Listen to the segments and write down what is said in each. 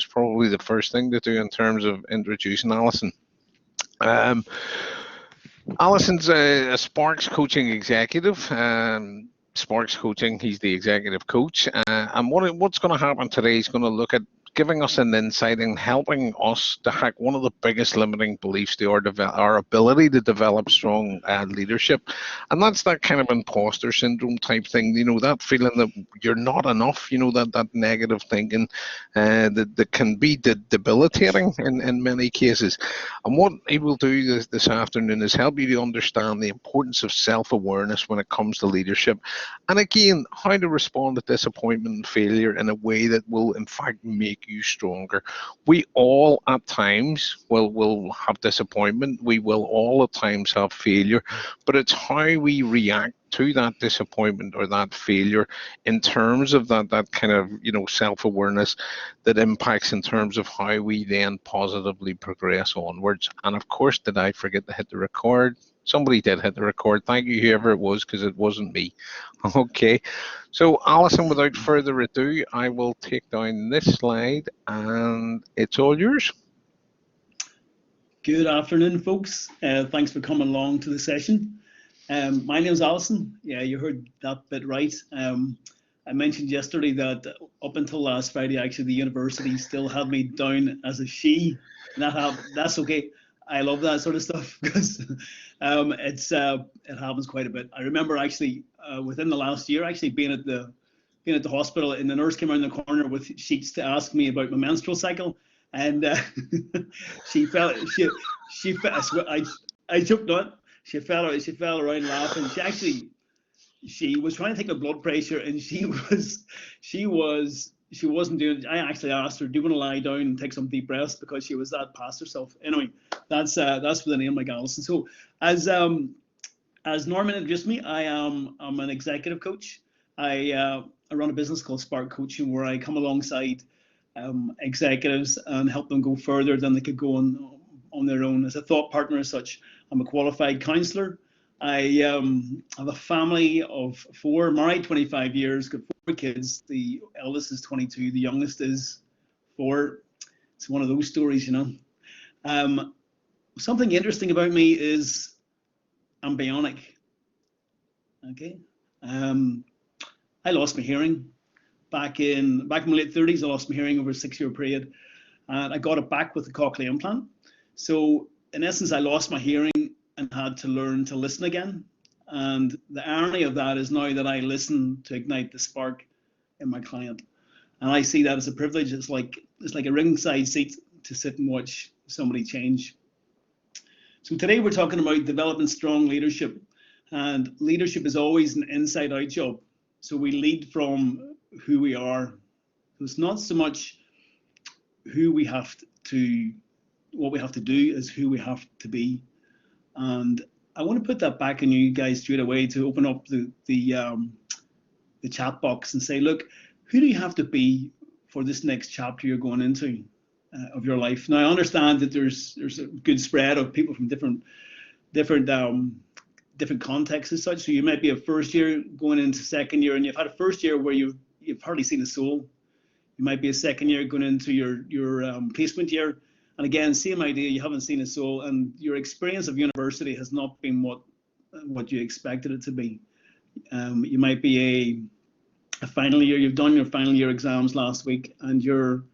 is probably the first thing to do in terms of introducing Allison. Um, Allison's a Sparks coaching executive. Sparks Coaching, he's the executive coach. And what's going to happen today is going to look at giving us an insight and helping us to hack one of the biggest limiting beliefs to our ability to develop strong leadership. And that's that kind of imposter syndrome type thing, that feeling that you're not enough, that negative thinking that can be debilitating in many cases. And what he will do this afternoon is help you to understand the importance of self-awareness when it comes to leadership. And again, how to respond to disappointment and failure in a way that will, in fact, make you stronger. We all, at times, will have disappointment. We will all, at times, have failure. But it's how we react to that disappointment or that failure in terms of that kind of self-awareness that impacts in terms of how we then positively progress onwards. And of course, did I forget to hit the record? Somebody did hit the record. Thank you, whoever it was, because it wasn't me. Okay. So, Alison, without further ado, I will take down this slide and it's all yours. Good afternoon, folks. Thanks for coming along to the session. My name is Allison. Yeah, you heard that bit right. I mentioned yesterday that up until last Friday, actually, the university still had me down as a she. That's okay. I love that sort of stuff because it happens quite a bit. I remember actually within the last year, actually being at the hospital, and the nurse came around the corner with sheets to ask me about my menstrual cycle, and she fell. I choked not. She fell around laughing. She was trying to take my blood pressure, and she wasn't doing. I actually asked her, "Do you want to lie down and take some deep breaths?" Because she was that past herself. Anyway, that's for the name like Allison. So as Norman introduced me, I'm an executive coach. I run a business called Spark Coaching, where I come alongside executives and help them go further than they could go on their own as a thought partner as such. I'm a qualified counsellor. I have a family of 4, married 25 years, got 4 kids. The eldest is 22, the youngest is 4. It's one of those stories, Something interesting about me is I'm bionic. Okay. I lost my hearing back in my late 30s. I lost my hearing over a 6-year period, and I got it back with a cochlear implant. So in essence, I lost my hearing and had to learn to listen again. And the irony of that is now that I listen to ignite the spark in my client, and I see that as a privilege. It's like a ringside seat to sit and watch somebody change. So today we're talking about developing strong leadership, and leadership is always an inside-out job. So we lead from who we are. So it's not so much who we have to, what we have to do, is who we have to be. And I want to put that back on you guys straight away to open up the chat box and say, look, who do you have to be for this next chapter you're going into of your life? Now, I understand that there's a good spread of people from different contexts as such. So you might be a first year going into second year, and you've had a first year where you've hardly seen a soul. You might be a second year going into your placement year. And again, same idea, you haven't seen a soul, and your experience of university has not been what you expected it to be. You might be a final year, you've done your final year exams last week, and you're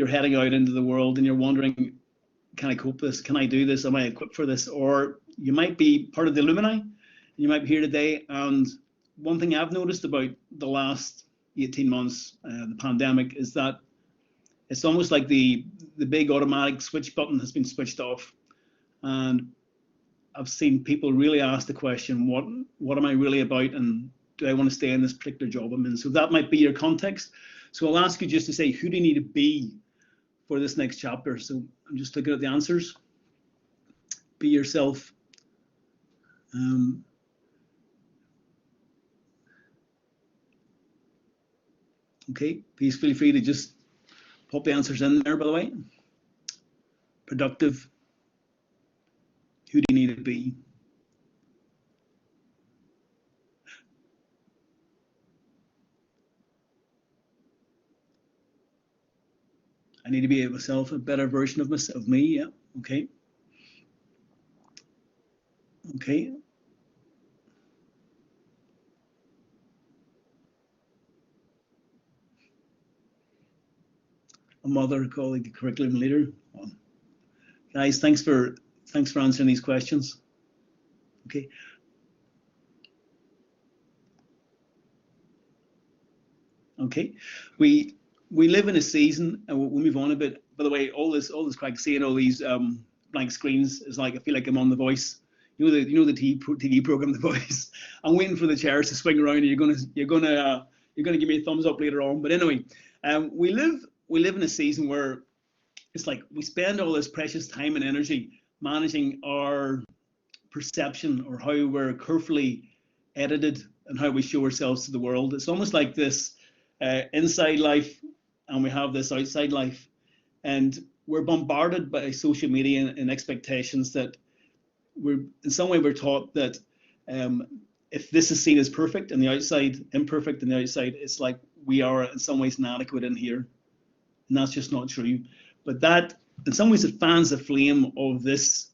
heading out into the world and you're wondering, can I cope this? Can I do this? Am I equipped for this? Or you might be part of the alumni, and you might be here today. And one thing I've noticed about the last 18 months, the pandemic, is that it's almost like the big automatic switch button has been switched off. And I've seen people really ask the question, what am I really about? And do I want to stay in this particular job I'm in? So that might be your context. So I'll ask you just to say, who do you need to be for this next chapter? So I'm just looking at the answers. Be yourself. Okay, please feel free to just pop the answers in there, by the way. Productive. Who do you need to be? I need to be myself, a better version of myself, of me. Yeah. Okay. Okay. A mother, a colleague, a curriculum leader. Well, guys, thanks for answering these questions. Okay. Okay. We live in a season, and we'll move on a bit. By the way, all this crack, seeing all these blank screens is like, I feel like I'm on The Voice. You know the TV program, The Voice. I'm waiting for the chairs to swing around, and you're gonna give me a thumbs up later on. But anyway, we live in a season where it's like we spend all this precious time and energy managing our perception, or how we're carefully edited and how we show ourselves to the world. It's almost like this inside life, and we have this outside life, and we're bombarded by social media and expectations that in some way we're taught that if this is seen as perfect on the outside, imperfect on the outside, it's like we are in some ways inadequate in here, and that's just not true. But that, in some ways, it fans the flame of this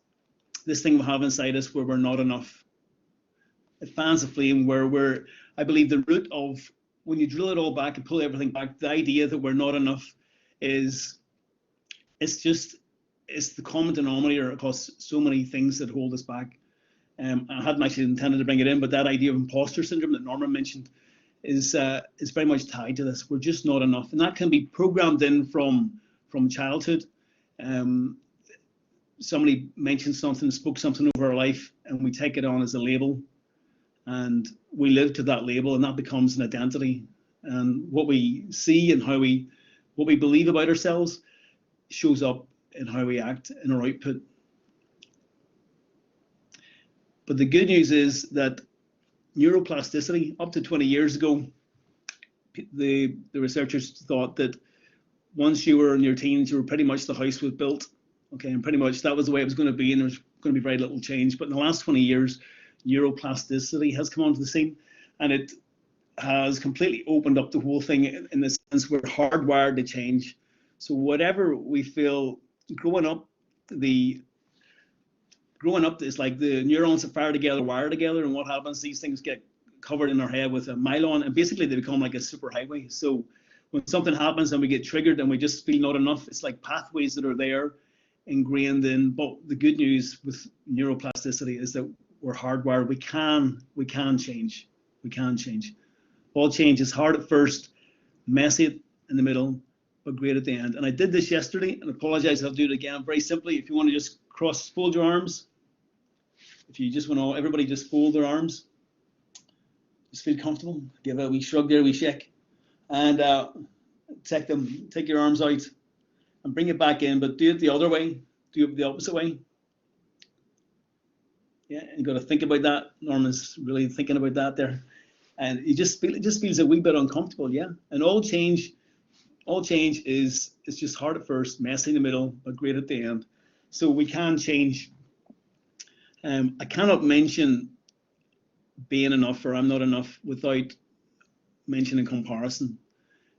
thing we have inside us where we're not enough. It fans the flame where I believe the root of, when you drill it all back and pull everything back, the idea that we're not enough is, it's the common denominator across so many things that hold us back. I hadn't actually intended to bring it in, but that idea of imposter syndrome that Norman mentioned is very much tied to this. We're just not enough, and that can be programmed in from childhood. Somebody mentioned something, spoke something over our life, and we take it on as a label, and we live to that label, and that becomes an identity. And what we see and what we believe about ourselves shows up in how we act in our output. But the good news is that neuroplasticity, up to 20 years ago, the researchers thought that once you were in your teens, you were pretty much the house was built. Okay, and pretty much that was the way it was going to be, and there was going to be very little change. But in the last 20 years, neuroplasticity has come onto the scene, and it has completely opened up the whole thing in the sense we're hardwired to change. So whatever we feel growing up is like the neurons that fire together, wire together, and what happens? These things get covered in our head with a nylon, and basically they become like a superhighway. So when something happens and we get triggered and we just feel not enough, it's like pathways that are there ingrained in. But the good news with neuroplasticity is that we're hardwired. We can change. We can change. All change is hard at first, messy in the middle, but great at the end. And I did this yesterday, and I apologize, I'll do it again. Very simply, if you want to just fold your arms. If you just want to, everybody just fold their arms. Just feel comfortable. Give a wee shrug there, a wee shake. And take your arms out and bring it back in, but do it the other way. Do it the opposite way. Yeah, you got to think about that. Norman's really thinking about that there. And it just feels a wee bit uncomfortable, yeah. And all change is just hard at first, messy in the middle, but great at the end. So we can change. I cannot mention being enough or I'm not enough without mentioning comparison.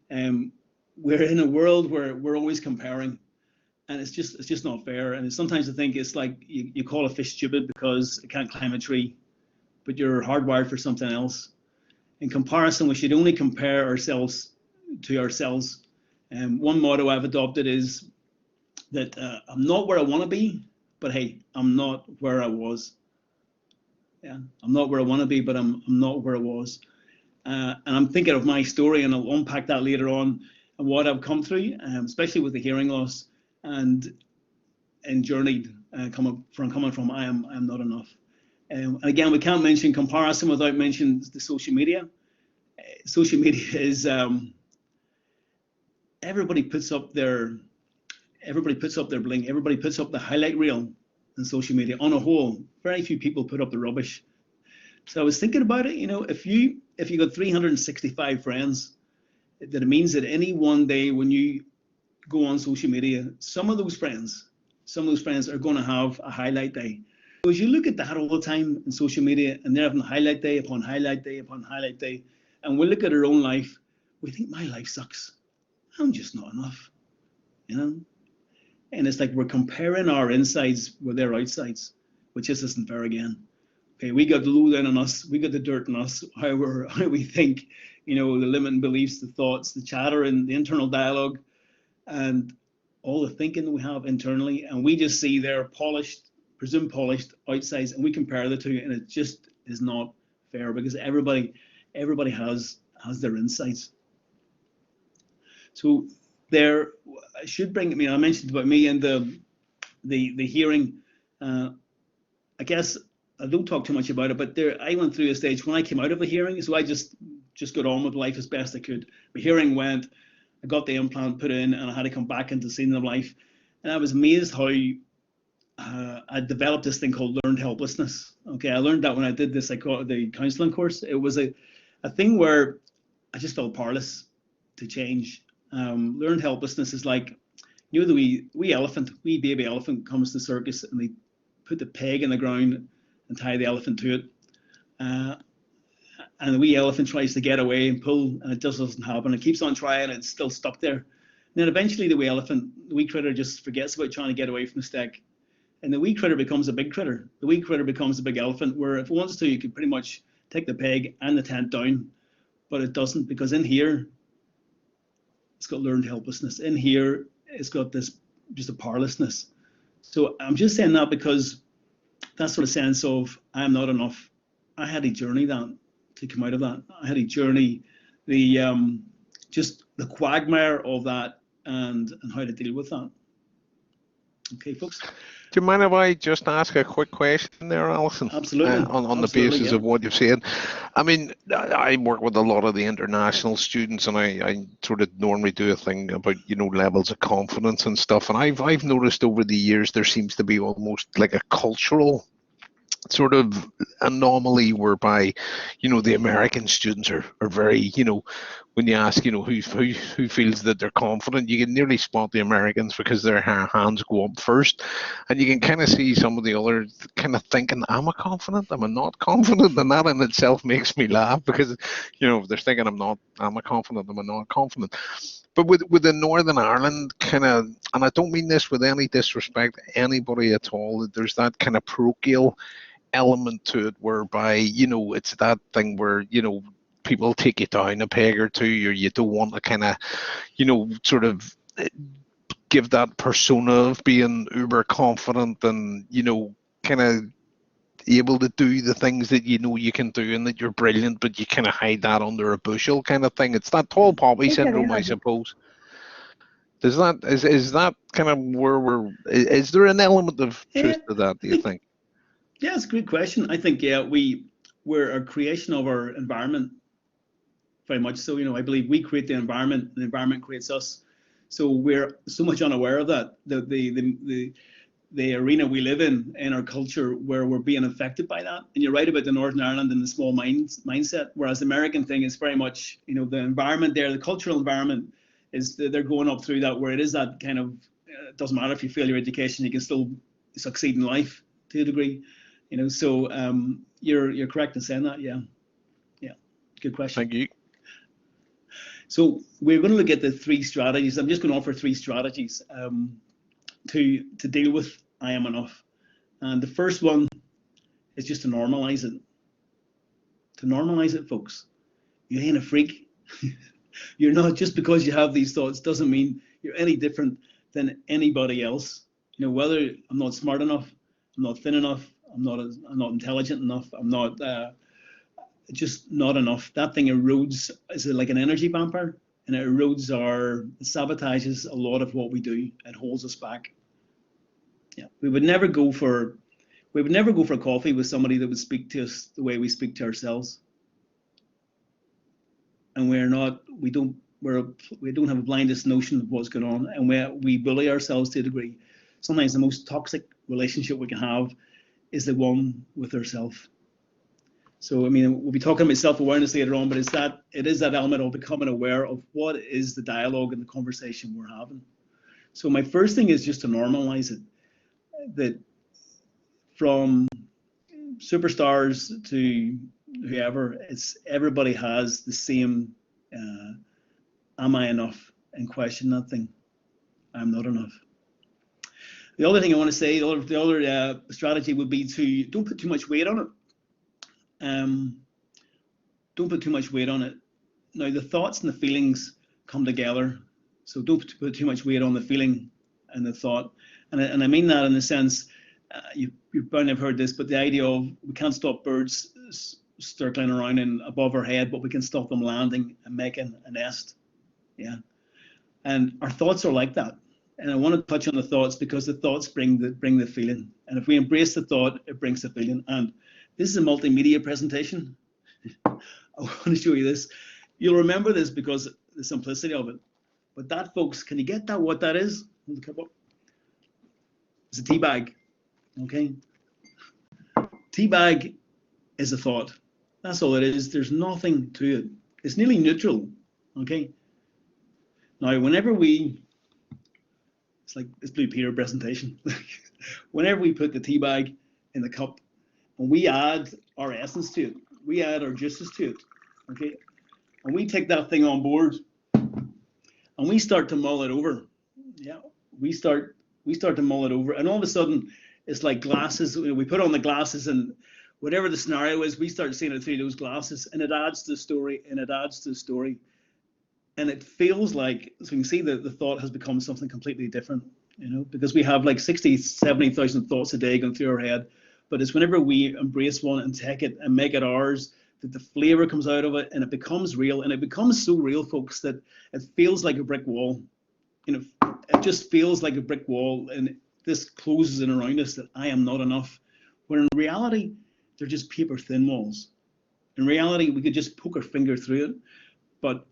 We're in a world where we're always comparing, and it's just not fair. And sometimes I think it's like you call a fish stupid because it can't climb a tree, but you're hardwired for something else. In comparison, we should only compare ourselves to ourselves. One motto I've adopted is that I'm not where I want to be, but hey, I'm not where I was. Yeah, I'm not where I want to be, but I'm not where I was. And I'm thinking of my story, and I'll unpack that later on, and what I've come through, especially with the hearing loss, and journeyed coming from I am not enough. And again, we can't mention comparison without mentioning the social media. Social media is everybody puts up their bling, everybody puts up the highlight reel in social media. On a whole, very few people put up the rubbish. So I was thinking about it, if you got 365 friends, that it means that any one day when you go on social media, some of those friends are going to have a highlight day. So as you look at that all the time in social media, and they're having highlight day upon highlight day upon highlight day, and we look at our own life, we think my life sucks. I'm just not enough. you know. And it's like we're comparing our insides with their outsides, which just isn't fair again. Okay, we got the low down on us, we got the dirt on us, how we think, you know, the limiting beliefs, the thoughts, the chatter, and the internal dialogue, and all the thinking that we have internally, and we just see their polished, presumed polished outsides, and we compare the two, and it just is not fair because everybody has their insights. So there, I should bring. I mean, I mentioned about me and the hearing. I guess I don't talk too much about it, but there, I went through a stage when I came out of a hearing, so I just got on with life as best I could. My hearing went, I got the implant put in, and I had to come back into the scene of life, and I was amazed how I developed this thing called learned helplessness. Okay, I learned that when I did this, the counselling course. It was a thing where I just felt powerless to change. Learned helplessness is like, you know, the wee baby elephant comes to the circus and they put the peg in the ground and tie the elephant to it. And the wee elephant tries to get away and pull, and it just doesn't happen. It keeps on trying, and it's still stuck there. And then eventually the wee critter just forgets about trying to get away from the stick. And the wee critter becomes a big critter. The wee critter becomes a big elephant, where if it wants to, you could pretty much take the peg and the tent down. But it doesn't, because in here, it's got learned helplessness. In here, it's got this just a powerlessness. So I'm just saying that because that sort of sense of I'm not enough. I had a journey that to come out of that. I had a journey, just the quagmire of that and how to deal with that. Okay, folks. Do you mind if I just ask a quick question there, Allison? Absolutely. On the basis of what you've said. I mean, I work with a lot of the international students, and I sort of normally do a thing about, you know, levels of confidence and stuff. And I've noticed over the years there seems to be almost like a cultural sort of anomaly whereby, you know, the American students are very, you know, when you ask, you know, who feels that they're confident, you can nearly spot the Americans because their hands go up first, and you can kind of see some of the others kind of thinking, "Am I confident? Am I not confident?" And that in itself makes me laugh because, you know, they're thinking, "Am I confident? Am I not confident?" But with the Northern Ireland kind of, and I don't mean this with any disrespect anybody at all, there's that kind of parochial element to it whereby, you know, it's that thing where, you know, people take you down a peg or two, or you don't want to kind of, you know, sort of give that persona of being uber confident and, you know, kind of able to do the things that you know you can do and that you're brilliant, but you kind of hide that under a bushel kind of thing. It's that tall poppy syndrome, I suppose. Is that kind of where is there an element of truth to that, do you think? Yeah, it's a great question. I think, yeah, we're a creation of our environment, very much so. You know, I believe we create the environment, and the environment creates us. So we're so much unaware of that. The arena we live in our culture, where we're being affected by that. And you're right about the Northern Ireland and the small mindset, whereas the American thing is very much, you know, the environment there, the cultural environment is they're going up through that, where it is that kind of, it doesn't matter if you fail your education, you can still succeed in life to a degree. You know, so you're correct in saying that. Yeah, good question. Thank you. So we're going to look at the three strategies. I'm just going to offer three strategies to deal with I am enough. And the first one is just to normalize it. To normalize it, folks. You ain't a freak. You're not, just because you have these thoughts doesn't mean you're any different than anybody else. You know, whether I'm not smart enough, I'm not thin enough, I'm not intelligent enough, I'm not just not enough. That thing erodes, is like an energy vampire, and it sabotages a lot of what we do. It holds us back. Yeah, we would never go for coffee with somebody that would speak to us the way we speak to ourselves. And we don't have a blindest notion of what's going on, and we bully ourselves to a degree. Sometimes the most toxic relationship we can have is the one with ourselves. So, I mean, we'll be talking about self-awareness later on, but it is that element of becoming aware of what is the dialogue and the conversation we're having. So my first thing is just to normalize it, that from superstars to whoever, everybody has the same am I enough, and question that thing. I'm not enough. The other thing I want to say, the other strategy would be to don't put too much weight on it. Don't put too much weight on it. Now, the thoughts and the feelings come together, so don't put too much weight on the feeling and the thought. And I mean that in the sense, you've bound to have heard this, but the idea of we can't stop birds circling around and above our head, but we can stop them landing and making a nest. Yeah, and our thoughts are like that. And I want to touch on the thoughts because the thoughts bring the feeling. And if we embrace the thought, it brings the feeling. And this is a multimedia presentation. I want to show you this. You'll remember this because of the simplicity of it. But that, folks, can you get that? What that is? It's a tea bag. Okay. Tea bag is a thought. That's all it is. There's nothing to it. It's nearly neutral. Okay. Now, whenever we, it's like this Blue Peter presentation. Whenever we put the tea bag in the cup and we add our essence to it, we add our juices to it, okay, and we take that thing on board and we start to mull it over. Yeah, we start to mull it over, and all of a sudden it's like glasses. We put on the glasses, and whatever the scenario is, we start seeing it through those glasses, and it adds to the story, and it adds to the story. And it feels like, so you can see that the thought has become something completely different, you know, because we have like 60, 70,000 thoughts a day going through our head. But it's whenever we embrace one and take it and make it ours, that the flavor comes out of it and it becomes real. And it becomes so real, folks, that it feels like a brick wall. You know, it just feels like a brick wall, and this closes in around us that I am not enough. Where in reality, they're just paper thin walls. In reality, we could just poke our finger through it, but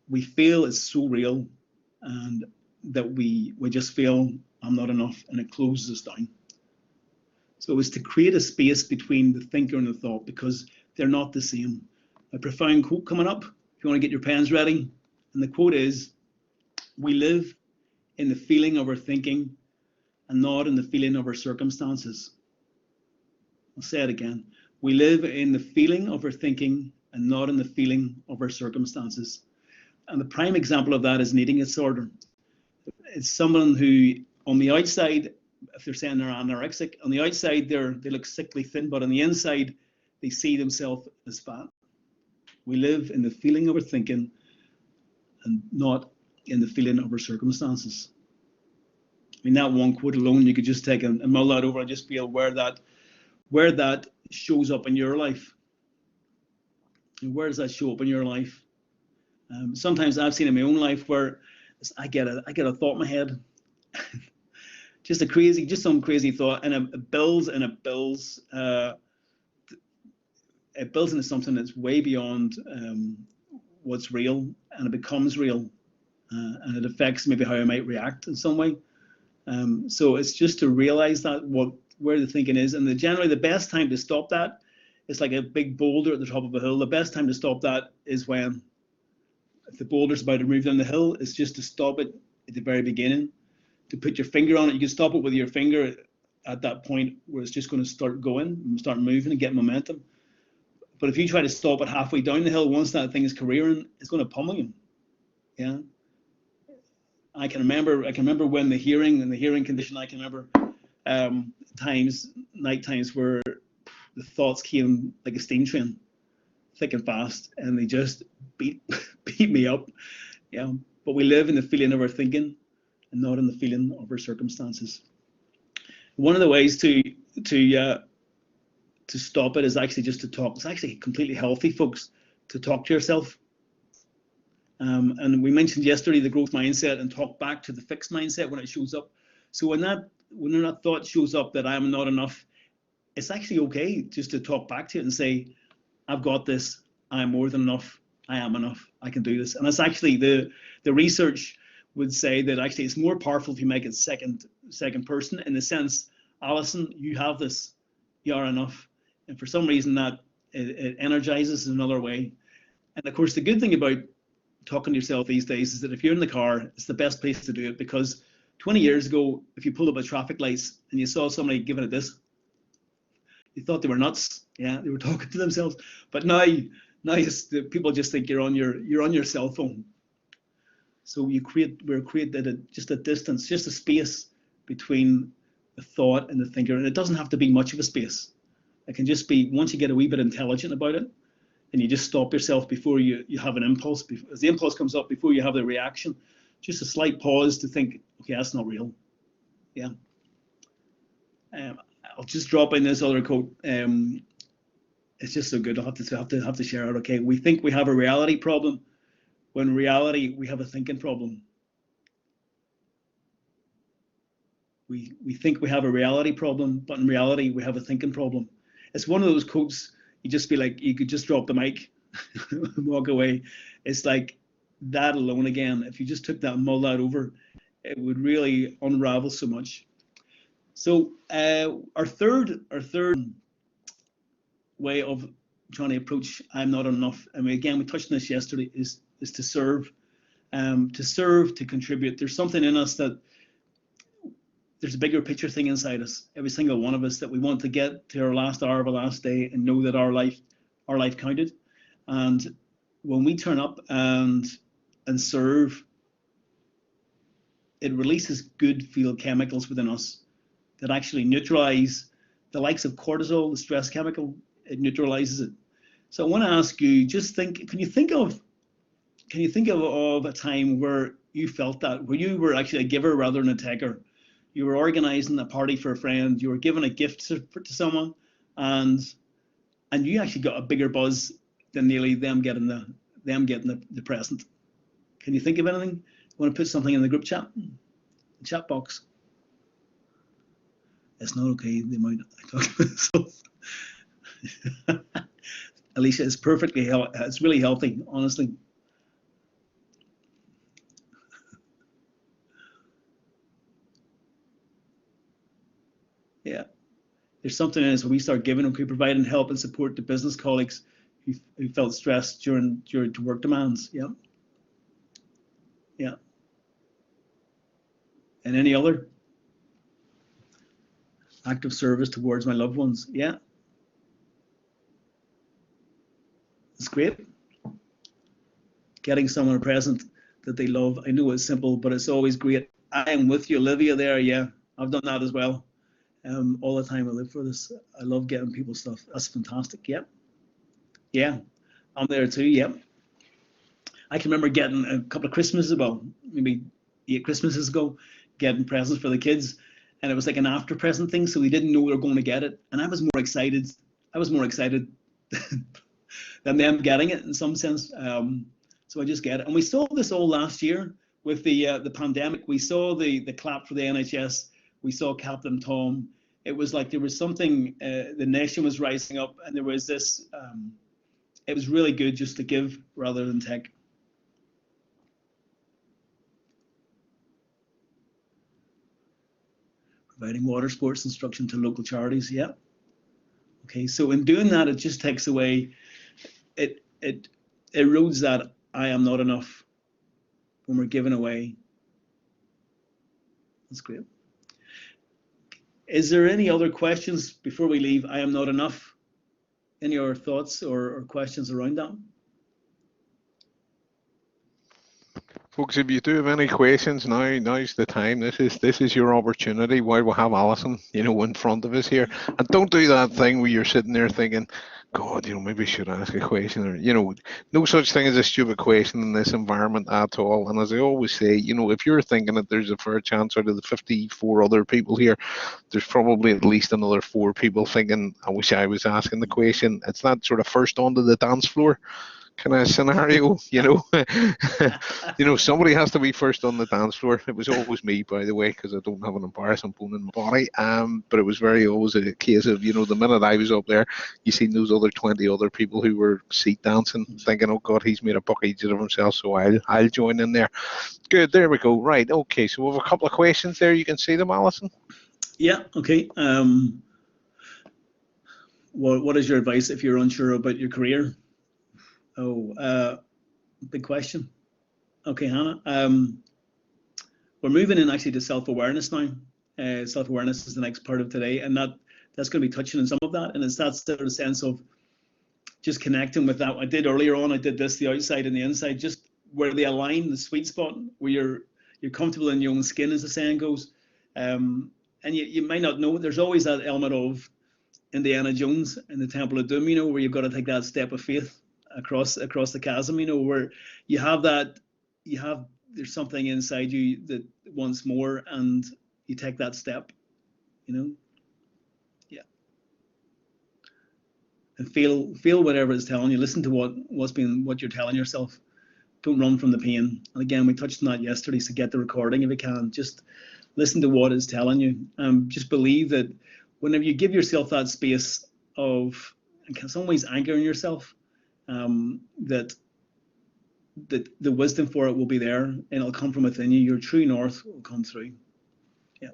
we feel it's so real, and that we just feel I'm not enough, and it closes us down. So it's to create a space between the thinker and the thought, because they're not the same. A profound quote coming up, if you want to get your pens ready. And the quote is, we live in the feeling of our thinking and not in the feeling of our circumstances. I'll say it again. We live in the feeling of our thinking and not in the feeling of our circumstances. And the prime example of that is an eating disorder. It's someone who, on the outside, if they're saying they're anorexic, on the outside they look sickly thin, but on the inside they see themselves as fat. We live in the feeling of our thinking and not in the feeling of our circumstances. I mean, that one quote alone, you could just take and mull that over and just feel where that shows up in your life. And where does that show up in your life? Sometimes I've seen in my own life where I get a thought in my head, just some crazy thought, and it builds into something that's way beyond what's real, and it becomes real, and it affects maybe how I might react in some way. So it's just to realize that where the thinking is, and generally the best time to stop that is like a big boulder at the top of a hill. The best time to stop that is when, if the boulder's about to move down the hill, it's just to stop it at the very beginning, to put your finger on it. You can stop it with your finger at that point where it's just going to start going and start moving and get momentum. But if you try to stop it halfway down the hill, once that thing is careering, it's going to pummel you. Yeah. I can remember when the hearing condition, I can remember night times where the thoughts came like a steam train, thick and fast, and they just beat me up. Yeah. But we live in the feeling of our thinking and not in the feeling of our circumstances. One of the ways to stop it is actually just to talk. It's actually completely healthy, folks, to talk to yourself. And we mentioned yesterday the growth mindset, and talk back to the fixed mindset when it shows up. So when that thought shows up that I'm not enough, it's actually okay just to talk back to it and say, I've got this, I'm more than enough, I am enough, I can do this. And that's actually the research would say that actually it's more powerful if you make it second person, in the sense, Allison, you have this, you are enough. And for some reason that it energizes in another way. And of course, the good thing about talking to yourself these days is that if you're in the car, it's the best place to do it, because 20 years ago, if you pulled up at traffic lights and you saw somebody giving it this, you thought they were nuts. Yeah, they were talking to themselves. But now people just think you're on your cell phone. So we're created just a distance, just a space between the thought and the thinker. And it doesn't have to be much of a space. It can just be, once you get a wee bit intelligent about it, and you just stop yourself before you have an impulse. As the impulse comes up, before you have the reaction, just a slight pause to think, okay, that's not real. Yeah. I'll just drop in this other quote. It's just so good. I'll have to share it. Okay, we think we have a reality problem, when in reality we have a thinking problem. We think we have a reality problem, but in reality we have a thinking problem. It's one of those quotes you just be like, you could just drop the mic and walk away. It's like that alone again. If you just took that and mull that over, it would really unravel so much. So our third way of trying to approach I'm not enough, I mean, again, we touched on this yesterday, is to serve, to contribute. There's something in us that there's a bigger picture thing inside us, every single one of us, that we want to get to our last hour of our last day and know that our life counted. And when we turn up and serve, it releases good feel chemicals within us that actually neutralize the likes of cortisol, the stress chemical. It neutralizes it. So I want to ask you, just think, can you think of a time where you felt that, where you were actually a giver rather than a taker? You were organizing a party for a friend, you were giving a gift to someone, and you actually got a bigger buzz than nearly them getting the present. Can you think of anything? You want to put something in the group chat, the chat box? It's not okay, the amount I talk about myself. Alicia, it's really healthy, honestly. Yeah, there's something in us when we start giving, and providing help and support to business colleagues who felt stressed during work demands. Yeah. Yeah. And any other act of service towards my loved ones? Yeah. It's great. Getting someone a present that they love. I know it's simple, but it's always great. I am with you, Olivia, there. Yeah, I've done that as well. All the time I live for this. I love getting people stuff. That's fantastic. Yep. Yeah, I'm there too. Yep. I can remember getting a couple of Christmases ago, maybe 8 Christmases ago, getting presents for the kids, and it was like an after present thing, so we didn't know we were going to get it, and I was more excited than them getting it in some sense. So I just get it, and we saw this all last year with the pandemic. We saw the clap for the NHS. We saw Captain Tom. It was like there was something. The nation was rising up, and there was this. It was really good just to give rather than take. Providing water sports instruction to local charities. Yeah. Okay, so in doing that, it just takes away. It erodes that I am not enough when we're giving away. That's great. Is there any other questions before we leave? I am not enough. Any other thoughts or questions around that? Folks, if you do have any questions, now's the time. This is your opportunity while we have Allison, in front of us here. And don't do that thing where you're sitting there thinking, God, maybe I should ask a question, or no such thing as a stupid question in this environment at all. And as I always say, if you're thinking that there's a fair chance out of the 54 other people here, there's probably at least another 4 people thinking, I wish I was asking the question. It's not sort of first onto the dance floor kind of scenario, somebody has to be first on the dance floor. It was always me, by the way, because I don't have an embarrassing bone in my body. But it was very always a case of, the minute I was up there, you seen those other 20 other people who were seat dancing, thinking, oh God, he's made a bucket of himself, so I'll join in there. Good, there we go. Right, okay, so we have a couple of questions there. You can see them, Allison. Yeah. Okay. What is your advice if you're unsure about your career? Big question. Okay, Hannah. We're moving in actually to self-awareness now. Self-awareness is the next part of today, and that's going to be touching on some of that. And it's that sort of sense of just connecting with that. I did earlier on. I did this, the outside and the inside, just where they align, the sweet spot where you're comfortable in your own skin, as the saying goes. And you might not know, there's always that element of Indiana Jones in the Temple of Doom, where you've got to take that step of faith across the chasm, where there's something inside you that wants more, and you take that step, yeah. And feel whatever it's telling you. Listen to what you're telling yourself. Don't run from the pain. And again, we touched on that yesterday, so get the recording if you can. Just listen to what it's telling you. Just believe that whenever you give yourself that space of, in some ways, anchoring yourself, that the wisdom for it will be there, and it'll come from within you. Your true north will come through. Yeah.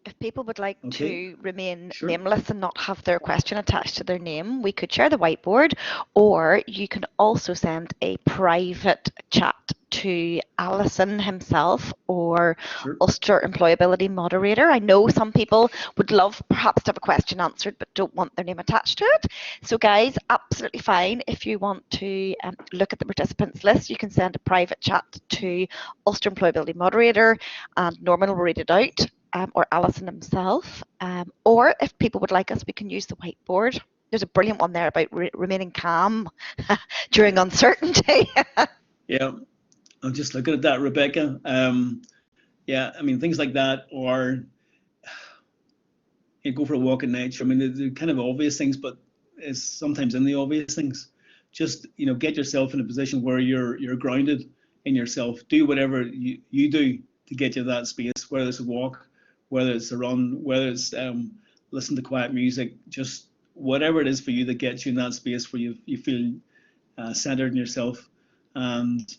If people would like Okay. to remain Sure. nameless and not have their question attached to their name, we could share the whiteboard, or you can also send a private chat to Allison himself or Sure. Ulster Employability Moderator. I know some people would love perhaps to have a question answered but don't want their name attached to it. So guys, absolutely fine. If you want to look at the participants list, you can send a private chat to Ulster Employability Moderator and Norman will read it out. Or Allison himself, or if people would like us, we can use the whiteboard. There's a brilliant one there about remaining calm during uncertainty. Yeah, I'm just looking at that, Rebecca. Yeah, I mean, things like that, or you go for a walk in nature. I mean, they're kind of obvious things, but it's sometimes in the obvious things. Just get yourself in a position where you're grounded in yourself. Do whatever you do to get you that space, whether it's a walk, whether it's a run, whether it's listen to quiet music, just whatever it is for you that gets you in that space where you feel centered in yourself, and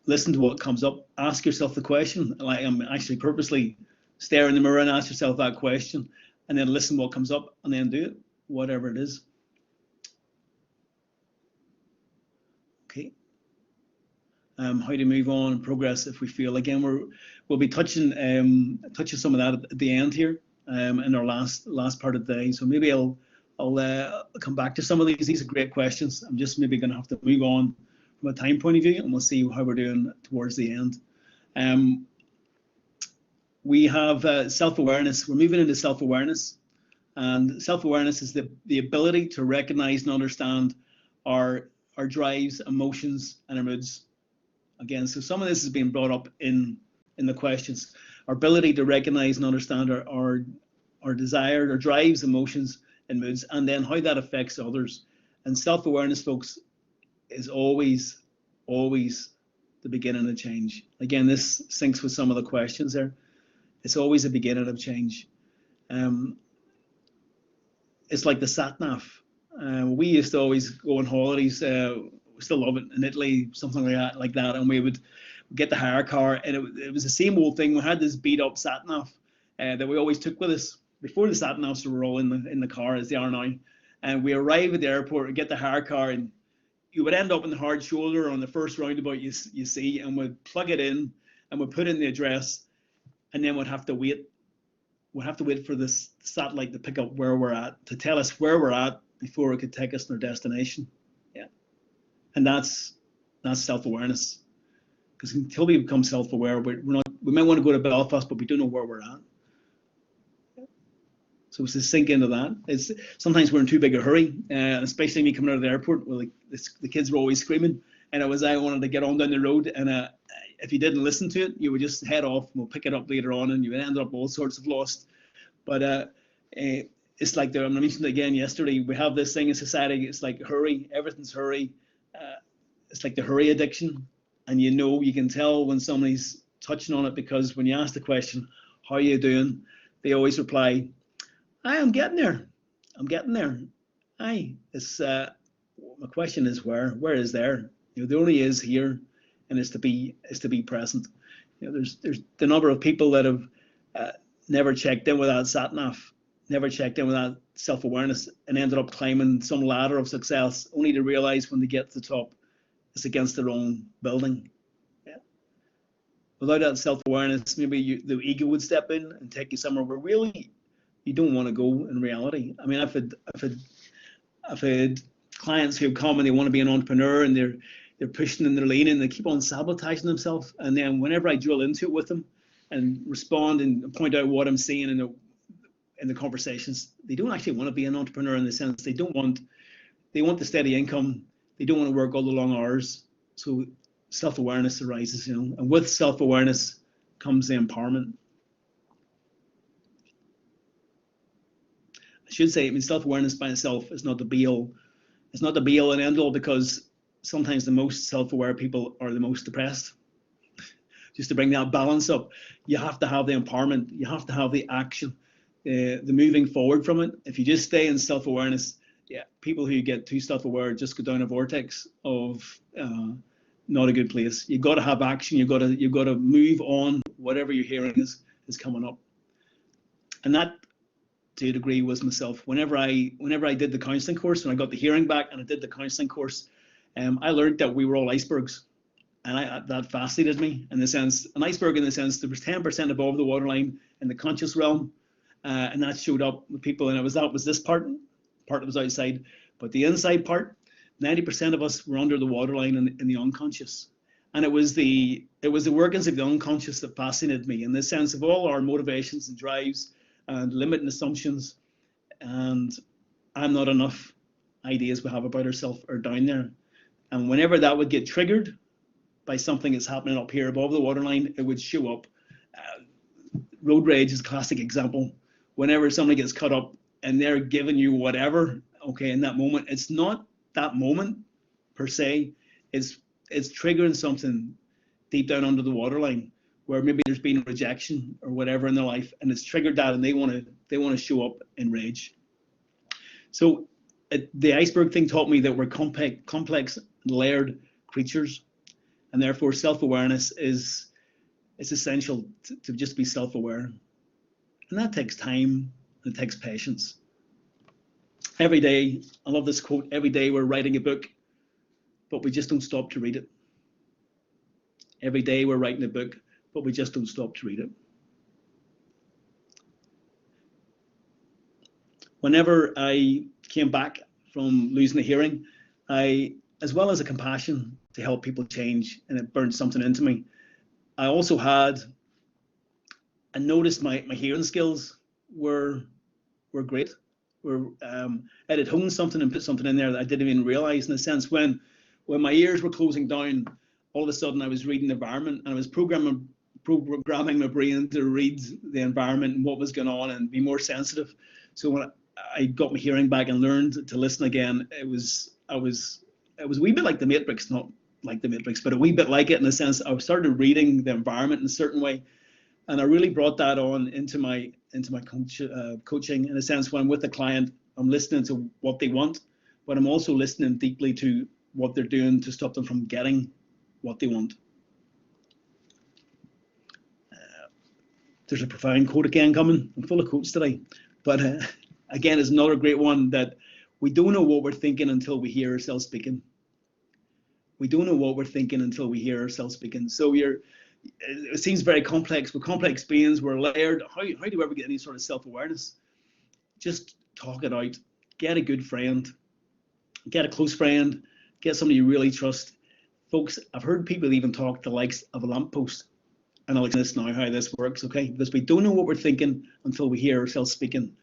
listen to what comes up. Ask yourself the question. Like, I'm actually purposely stare in the mirror and ask yourself that question, and then listen what comes up, and then do it, whatever it is. Okay. How to move on and progress if we feel. Again, we'll be touching some of that at the end here, in our last part of the day. So maybe I'll come back to some of these. These are great questions. I'm just maybe going to have to move on from a time point of view, and we'll see how we're doing towards the end. We have self-awareness. We're moving into self-awareness, and self-awareness is the ability to recognize and understand our drives, emotions, and our moods. Again, so some of this is being brought up in the questions. Our ability to recognize and understand our desire, our drives, emotions, and moods, and then how that affects others. And self-awareness, folks, is always the beginning of change. Again, this syncs with some of the questions there. It's always a beginning of change. It's like the sat-nav. We used to always go on holidays. We still love it in Italy, something like that, and we would get the hire car, and it was the same old thing. We had this beat up sat-nav that we always took with us before the sat-navs were all in the car as they are now. And we arrive at the airport and get the hire car, and you would end up in the hard shoulder on the first roundabout you see, and we'd plug it in and we'd put in the address, and then we'd have to wait. We'd have to wait for this satellite to pick up where we're at, to tell us where we're at before it could take us to our destination. Yeah. And that's self-awareness. Because until we become self-aware, we might want to go to Belfast, but we don't know where we're at. So it's to sink into that. It's sometimes we're in too big a hurry, especially me coming out of the airport. Where the kids were always screaming, and I wanted to get on down the road, and if you didn't listen to it, you would just head off, and we'll pick it up later on, and you would end up all sorts of lost. But it's like I mentioned again yesterday. We have this thing in society. It's like hurry. Everything's hurry. It's like the hurry addiction, and you can tell when somebody's touching on it, because when you ask the question, "How are you doing?" they always reply, "I'm getting there. I'm getting there." It's my question is where? Where is there? There only is here, and it's to be present. There's the number of people that have never checked in with that sat nav, never checked in with that self-awareness, and ended up climbing some ladder of success, only to realize when they get to the top, it's against their own building. Yeah. Without that self-awareness, maybe the ego would step in and take you somewhere where really you don't want to go in reality. I mean, I've had clients who come and they want to be an entrepreneur, and they're pushing and they're leaning, they keep on sabotaging themselves. And then whenever I drill into it with them and respond and point out what I'm seeing in the conversations, they don't actually want to be an entrepreneur, in the sense they want the steady income. They don't want to work all the long hours. So self-awareness arises, and with self-awareness comes the empowerment. I should say, I mean, self-awareness by itself is not the be-all. It's not the be-all and end-all, because sometimes the most self-aware people are the most depressed. Just to bring that balance up, you have to have the empowerment. You have to have the action, the moving forward from it. If you just stay in self-awareness, people who get too self-aware just go down a vortex of not a good place. You've got to have action. You've got to move on. Whatever you're hearing is coming up, and that, to a degree, was myself. Whenever I did the counselling course, when I got the hearing back and I did the counselling course, I learned that we were all icebergs, and that fascinated me, in the sense, an iceberg in the sense there was 10% above the waterline in the conscious realm, and that showed up with people, and that was this part that was outside, but the inside part, 90% of us were under the waterline in the unconscious, and it was the workings of the unconscious that fascinated me, in the sense of all our motivations and drives and limiting assumptions and I'm not enough ideas we have about ourselves are down there. And whenever that would get triggered by something that's happening up here above the waterline, it would show up. Road rage is a classic example. Whenever somebody gets cut up and they're giving you whatever, okay, in that moment, it's not that moment per se, it's triggering something deep down under the waterline, where maybe there's been rejection or whatever in their life, and it's triggered that, and they want to show up in rage. So the iceberg thing taught me that we're complex, layered creatures, and therefore self-awareness is essential to just be self-aware, and that takes time and it takes patience. Every day, I love this quote, every day we're writing a book, but we just don't stop to read it. Every day we're writing a book, but we just don't stop to read it. Whenever I came back from losing a hearing, as well as a compassion to help people change, and it burned something into me, I also I noticed my hearing skills were great. It had honed something and put something in there that I didn't even realize, in a sense, when my ears were closing down, all of a sudden I was reading the environment, and I was programming my brain to read the environment and what was going on and be more sensitive. So when I got my hearing back and learned to listen again, it was a wee bit like the Matrix, not like the Matrix, but a wee bit like it, in the sense I started reading the environment in a certain way, and I really brought that on into my coaching, in a sense. When I'm with a client, I'm listening to what they want, but I'm also listening deeply to what they're doing to stop them from getting what they want. There's a profound quote again coming. I'm full of quotes today, but again, it's another great one, that we don't know what we're thinking until we hear ourselves speaking. We don't know what we're thinking until we hear ourselves speaking. So it seems very complex. We're complex beings. We're layered. How do we ever get any sort of self-awareness? Just talk it out. Get a good friend. Get a close friend. Get somebody you really trust. Folks, I've heard people even talk the likes of a lamppost. And I'll explain this now, how this works, okay? Because we don't know what we're thinking until we hear ourselves speaking.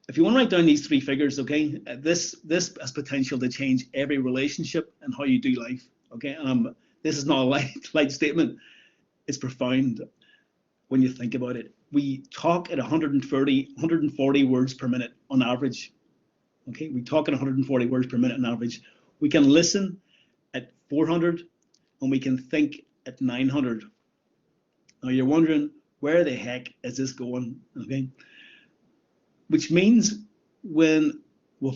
If you want to write down these three figures, okay, this has potential to change every relationship and how you do life, okay? And this is not a light statement. It's profound when you think about it. We talk at 140 words per minute on average, okay? We talk at 140 words per minute on average. We can listen at 400, and we can think at 900. Now you're wondering, where the heck is this going, okay? Which means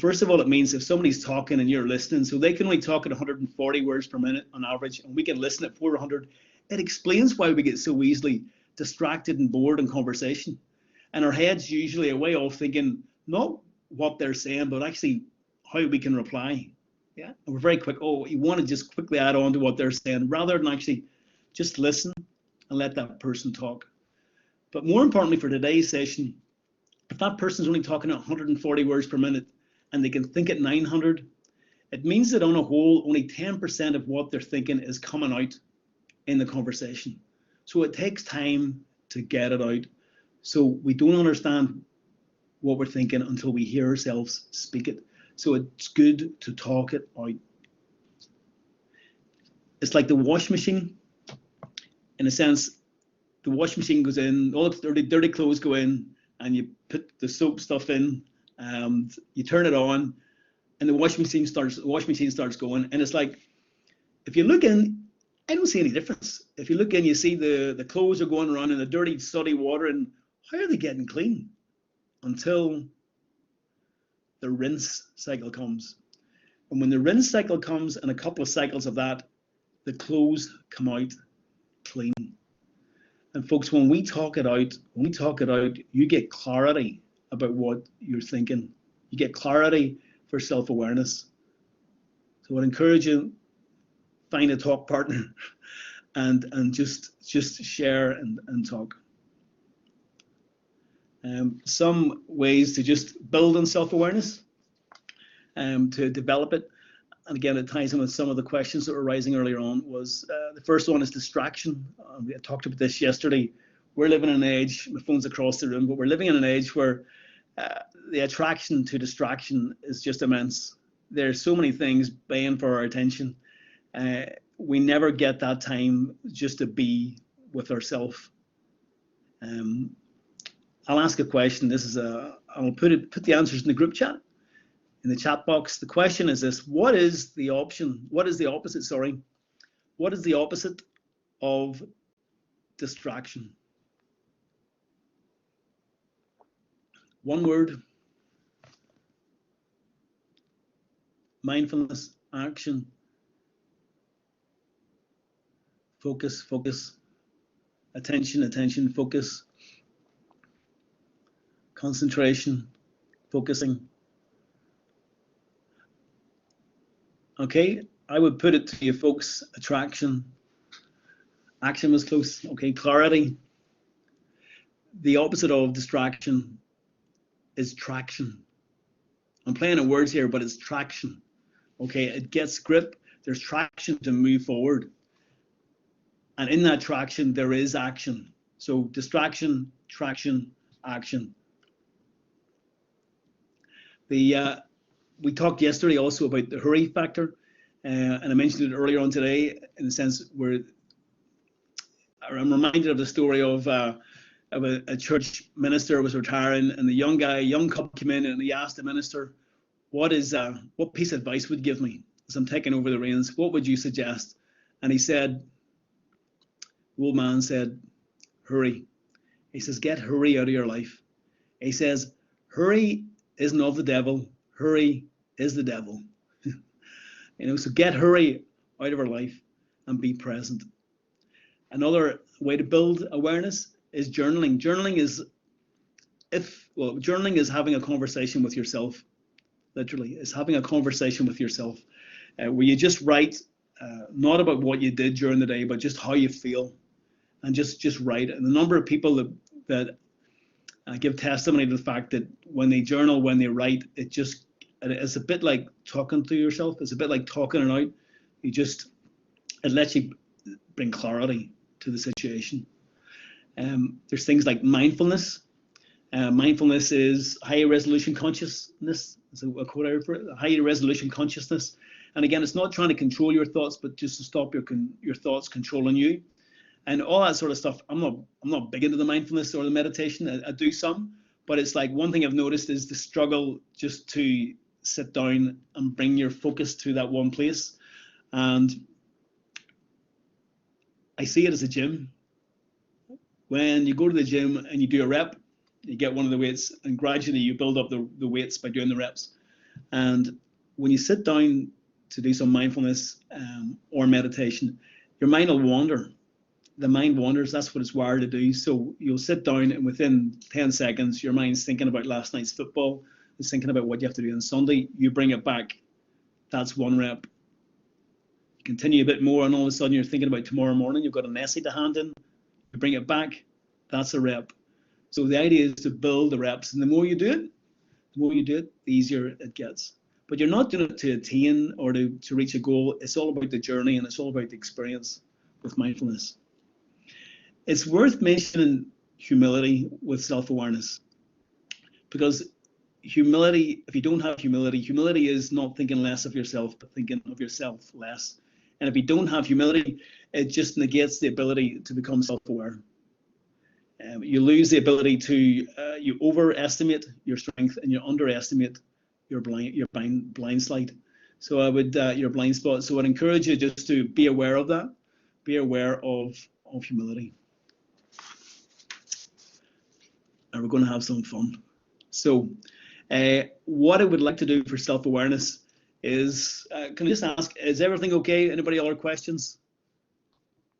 first of all, it means if somebody's talking and you're listening, so they can only talk at 140 words per minute on average, and we can listen at 400, it explains why we get so easily distracted and bored in conversation. And our heads usually are way off thinking, not what they're saying, but actually how we can reply. Yeah, and we're very quick. Oh, you want to just quickly add on to what they're saying, rather than actually just listen and let that person talk. But more importantly for today's session, if that person's only talking at 140 words per minute and they can think at 900, it means that on a whole, only 10% of what they're thinking is coming out in the conversation. So it takes time to get it out. So we don't understand what we're thinking until we hear ourselves speak it. So it's good to talk it out. It's like the wash machine. In a sense, the wash machine goes in, all the dirty clothes go in, and you put the soap stuff in, and you turn it on, and the wash machine starts going. And it's like, if you look in, I don't see any difference. If you look in, you see the clothes are going around in the dirty, sooty water, and how are they getting clean? Until the rinse cycle comes. And when the rinse cycle comes, and a couple of cycles of that, the clothes come out clean. And folks, when we talk it out, you get clarity about what you're thinking. You get clarity for self-awareness. So I'd encourage you, find a talk partner and just share and talk. Some ways to just build on self-awareness, to develop it. And again, it ties in with some of the questions that were rising earlier on. Was the first one is distraction. We talked about this yesterday. We're living in an age, my phone's across the room, but we're living in an age where the attraction to distraction is just immense. There's so many things baying for our attention. We never get that time just to be with ourselves. I'll ask a question. I'll put the answers in the group chat, in the chat box. The question is this: what is the opposite of distraction? One word: mindfulness, action, focus, attention, focus, concentration, focusing. Okay, I would put it to you folks: attraction. Action was close. Okay, clarity. The opposite of distraction is traction. I'm playing on words here, but it's traction. Okay, it gets grip. There's traction to move forward. And in that traction, there is action. So distraction, traction, action. We talked yesterday also about the hurry factor, and I mentioned it earlier on today, in the sense where I'm reminded of the story of a church minister was retiring, and the young couple came in, and he asked the minister, what piece of advice would you give me as I'm taking over the reins? What would you suggest? And he said, the old man said, hurry. He says, get hurry out of your life. He says, hurry isn't of the devil. Hurry is the devil. So get hurry out of our life and be present. Another way to build awareness is journaling. Journaling is having a conversation with yourself. Literally, it's having a conversation with yourself, where you just write, not about what you did during the day, but just how you feel, and just write. And the number of people that give testimony to the fact that when they journal, when they write, it's a bit like talking to yourself. It's a bit like talking it out. It lets you bring clarity to the situation. There's things like mindfulness. Mindfulness is high resolution consciousness. That's a quote I refer to. High resolution consciousness. And again, it's not trying to control your thoughts, but just to stop your thoughts controlling you. And all that sort of stuff. I'm not big into the mindfulness or the meditation. I do some, but it's like one thing I've noticed is the struggle just to sit down and bring your focus to that one place. And I see it as a gym. When you go to the gym and you do a rep, you get one of the weights, and gradually you build up the weights by doing the reps. And when you sit down to do some mindfulness or meditation, your mind will wander. The mind wanders. That's what it's wired to do. So you'll sit down, and within 10 seconds, your mind's thinking about last night's football. It's thinking about what you have to do on Sunday. You bring it back. That's one rep. You continue a bit more, and all of a sudden you're thinking about tomorrow morning. You've got an essay to hand in. You bring it back. That's a rep. So the idea is to build the reps, and the more you do it, the easier it gets. But you're not doing it to attain or to reach a goal. It's all about the journey, and it's all about the experience with mindfulness. It's worth mentioning humility with self-awareness, because humility, if you don't have humility is not thinking less of yourself, but thinking of yourself less. And if you don't have humility, it just negates the ability to become self-aware. You lose the ability to, you overestimate your strength and you underestimate your blind slide. So I would, your blind spot. So I'd encourage you just to be aware of that. Be aware of humility. And we're going to have some fun. So what I would like to do for self-awareness is, can I just ask, is everything okay? Anybody other questions?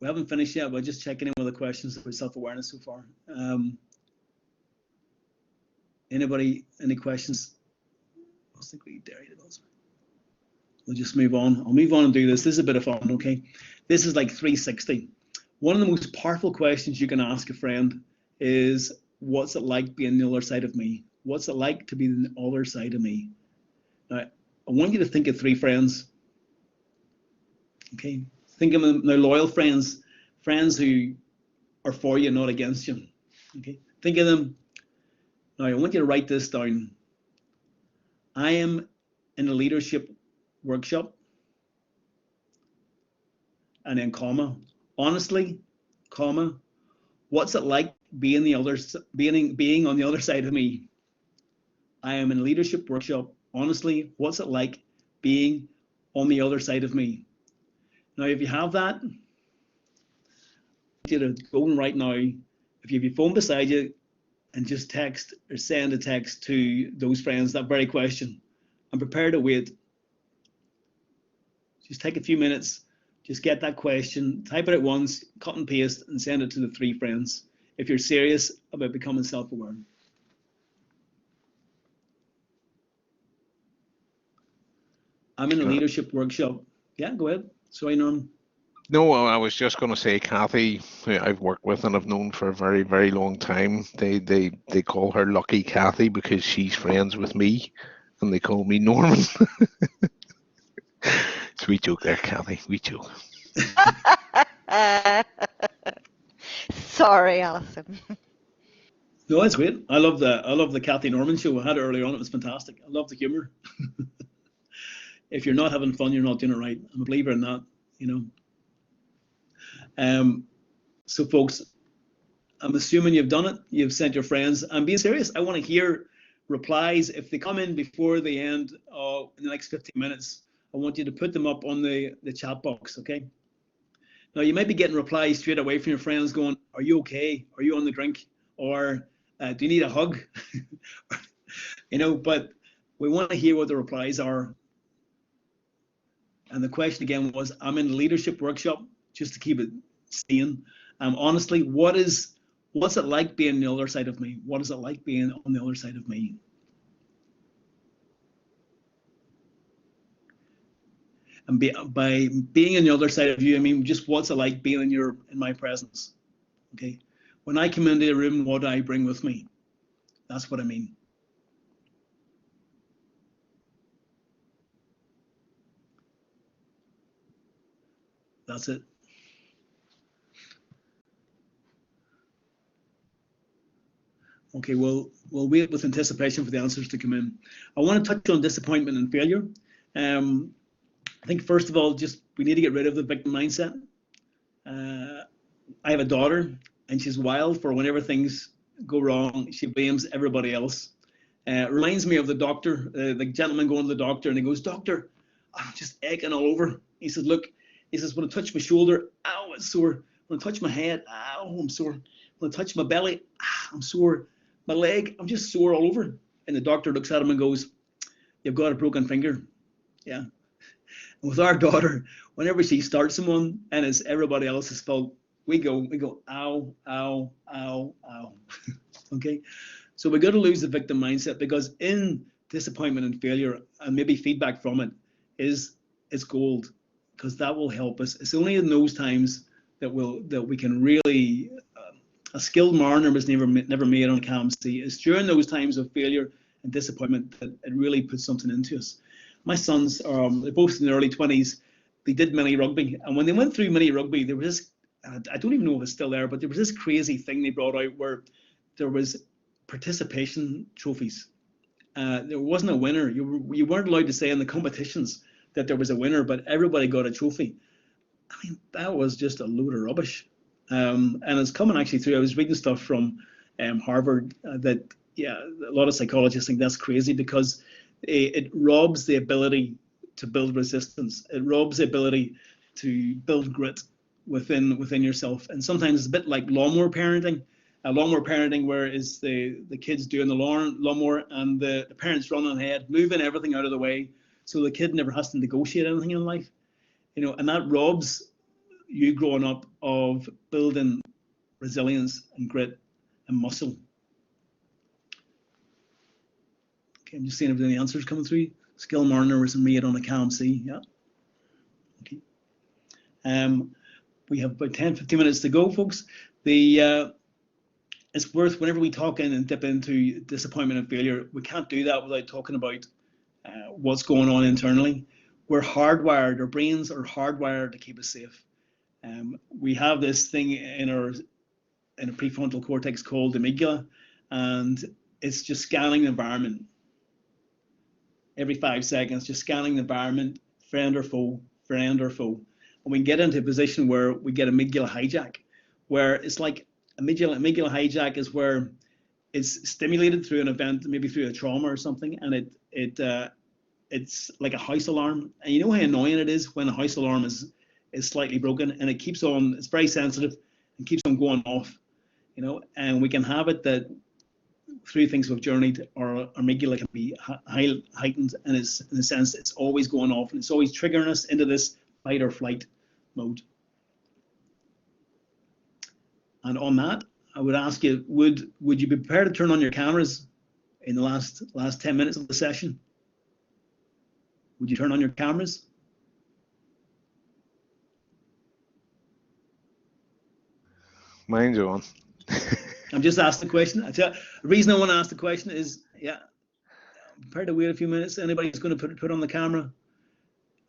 We haven't finished yet, but just checking in with the questions about self-awareness so far. Anybody, any questions? I think we dare you. We'll just move on. I'll move on and do this. This is a bit of fun, okay? This is like 360. One of the most powerful questions you can ask a friend is, what's it like being the other side of me? What's it like to be the other side of me? Now, I want you to think of 3 friends. Okay, think of them, they're loyal friends, friends who are for you, not against you. Okay, think of them. Now, I want you to write this down. I am in a leadership workshop, and then comma, honestly, comma, what's it like being being on the other side of me? I am in a leadership workshop. Honestly, what's it like being on the other side of me? Now, if you have that, I want you to go and right now, if you have your phone beside you, and just text or send a text to those friends that very question. I'm prepared to wait. Just take a few minutes, just get that question, type it out once, cut and paste, and send it to the 3 friends if you're serious about becoming self-aware. I'm in a leadership workshop. Yeah, go ahead. Sorry, Norm. No, I was just going to say, Kathy, who I've worked with and I've known for a very, very long time. They call her Lucky Kathy because she's friends with me, and they call me Norman. Sweet joke there, Kathy. Sweet joke. Sorry, Allison. No, it's great. I love the Kathy Norman show. I had it earlier on. It was fantastic. I love the humor. If you're not having fun, you're not doing it right. I'm a believer in that, you know. So folks, I'm assuming you've done it. You've sent your friends. I'm being serious. I want to hear replies. If they come in before the end in the next 15 minutes, I want you to put them up on the chat box, okay? Now, you might be getting replies straight away from your friends going, are you okay? Are you on the drink? Or do you need a hug? You know, but we want to hear what the replies are. And the question again was, I'm in a leadership workshop, just to keep it sane. Honestly, what's it like being on the other side of me? What is it like being on the other side of me? And by being on the other side of you, I mean just what's it like being in my presence? Okay. When I come into a room, what do I bring with me? That's what I mean. That's it. Okay, we'll wait with anticipation for the answers to come in. I want to touch on disappointment and failure. I think first of all, just we need to get rid of the victim mindset. I have a daughter, and she's wild for whenever things go wrong. She blames everybody else. It reminds me of the doctor, the gentleman going to the doctor, and he goes, "Doctor, I'm just aching all over." He says, "Look," he says, "when I touch my shoulder, ow, it's sore. When I touch my head, ow, I'm sore. When I touch my belly, I'm sore. My leg, I'm just sore all over." And the doctor looks at him and goes, "You've got a broken finger." Yeah. And with our daughter, whenever she starts someone and it's everybody else's fault, we go, ow, ow, ow, ow. Okay. So we got to lose the victim mindset, because in disappointment and failure and maybe feedback from it is gold, because that will help us. It's only in those times that we can really A skilled mariner was never made on a calm sea. It's during those times of failure and disappointment that it really puts something into us. My sons, they're both in their early 20s. They did mini rugby, and when they went through mini rugby, there was this. I don't even know if it's still there, but there was this crazy thing they brought out where there was participation trophies. There wasn't a winner. You weren't allowed to say in the competitions that there was a winner, but everybody got a trophy. I mean, that was just a load of rubbish. And it's coming actually through. I was reading stuff from Harvard that, yeah, a lot of psychologists think that's crazy because it robs the ability to build resistance. It robs the ability to build grit within yourself. And sometimes it's a bit like lawnmower parenting. Lawnmower parenting, where is the kids doing the lawnmower and the parents running ahead, moving everything out of the way, so the kid never has to negotiate anything in life. You know, and that robs you growing up of building resilience and grit and muscle. Okay, I'm just seeing if there's any answers coming through. Skill mariner was made on a calm sea. Yeah. Okay. We have about 10-15 minutes to go, folks. It's worth, whenever we talk in and dip into disappointment and failure, we can't do that without talking about what's going on internally. We're hardwired, our brains are hardwired to keep us safe. We have this thing in a prefrontal cortex called the amygdala, and it's just scanning the environment every 5 seconds, just scanning the environment, friend or foe, friend or foe. And we get into a position where we get amygdala hijack, where it's like amygdala hijack is where it's stimulated through an event, maybe through a trauma or something, and it's like a house alarm. And you know how annoying it is when a house alarm is slightly broken and it keeps on, it's very sensitive and keeps on going off, you know. And we can have it that through things we've journeyed, our amygdala can be heightened, and it's, in a sense, it's always going off and it's always triggering us into this fight or flight mode. And on that, I would ask you, would you be prepared to turn on your cameras in the last 10 minutes of the session? Would you turn on your cameras? Mine's on. I'm just asking the question. The reason I want to ask the question is, yeah, I'm prepared to wait a few minutes. Anybody who's going to put on the camera?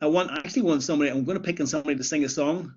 I actually want somebody, I'm going to pick on somebody to sing a song.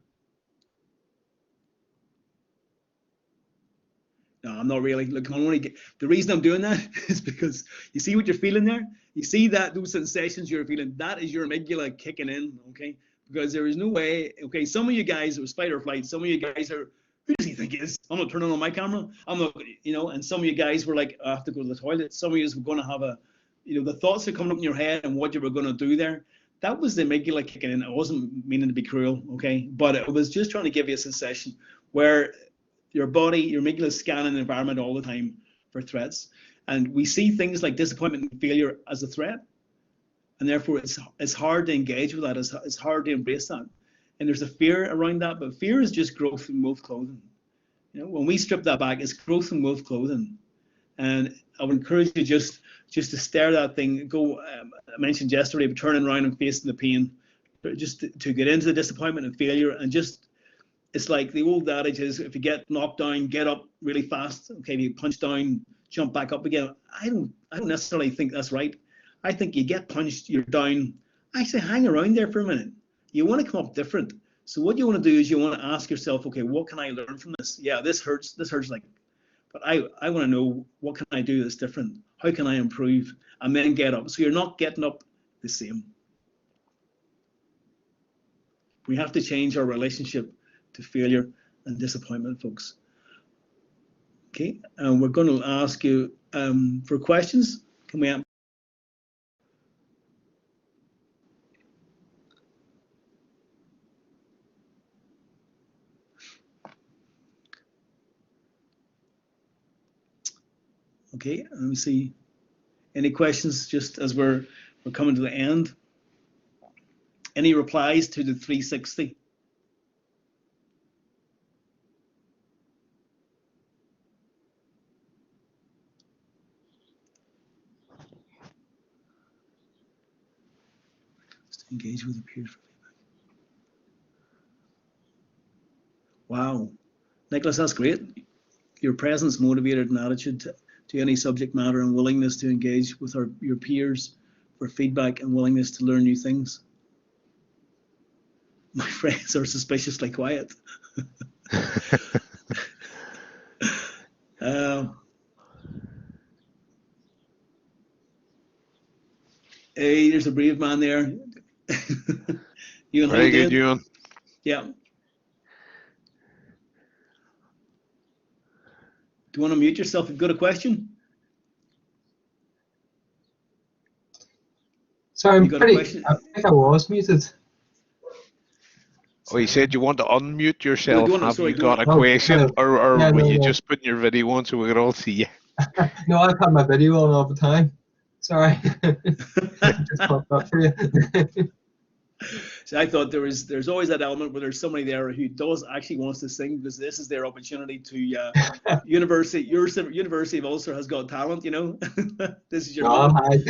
No, I'm not really. Look, the reason I'm doing that is because you see what you're feeling there? You see that those sensations you're feeling, that is your amygdala kicking in, okay? Because there is no way, okay, some of you guys, it was fight or flight, some of you guys are, who does he think he is? I'm not turning on my camera. I'm not, you know, and some of you guys were like, I have to go to the toilet. Some of you were going to have a, you know, the thoughts are coming up in your head and what you were going to do there. That was the amygdala kicking in. I wasn't meaning to be cruel, okay? But it was just trying to give you a sensation where your body, your amygdala is scanning the environment all the time for threats. And we see things like disappointment and failure as a threat. And therefore, it's hard to engage with that. It's hard to embrace that. And there's a fear around that. But fear is just growth in wolf clothing. You know, when we strip that back, it's growth in wolf clothing. And I would encourage you just to stare that thing. Go. I mentioned yesterday, but turning around and facing the pain, just to get into the disappointment and failure, and just, it's like the old adage is, if you get knocked down, get up really fast. Okay, if you punch down, jump back up again. I don't necessarily think that's right. I think you get punched, you're down. Actually, hang around there for a minute. You want to come up different. So what you want to do is you want to ask yourself, okay, what can I learn from this? Yeah, this hurts. This hurts, like, but I want to know, what can I do that's different? How can I improve? And then get up. So you're not getting up the same. We have to change our relationship to failure and disappointment, folks. Okay, and we're going to ask you for questions. Can we? Okay, let me see. Any questions just as we're coming to the end? Any replies to the 360? Just engage with the peers for feedback. Wow, Nicholas, that's great. your presence, motivated, and attitude to any subject matter, and willingness to engage with your peers for feedback and willingness to learn new things. My friends are suspiciously quiet. Hey, there's a brave man there. Ewan, Very good, Ewan. Yeah. Do you want to mute yourself if you've got a question? Sorry, I think I was muted. Oh, you said you want to unmute yourself. No, Have you got a question, or were you just putting your video on so we could all see you? No, I've had my video on all the time. Sorry. Just popped up for you. So I thought there's always that element where there's somebody there who does actually wants to sing, because this is their opportunity to your University of Ulster has got talent, you know. This is your moment.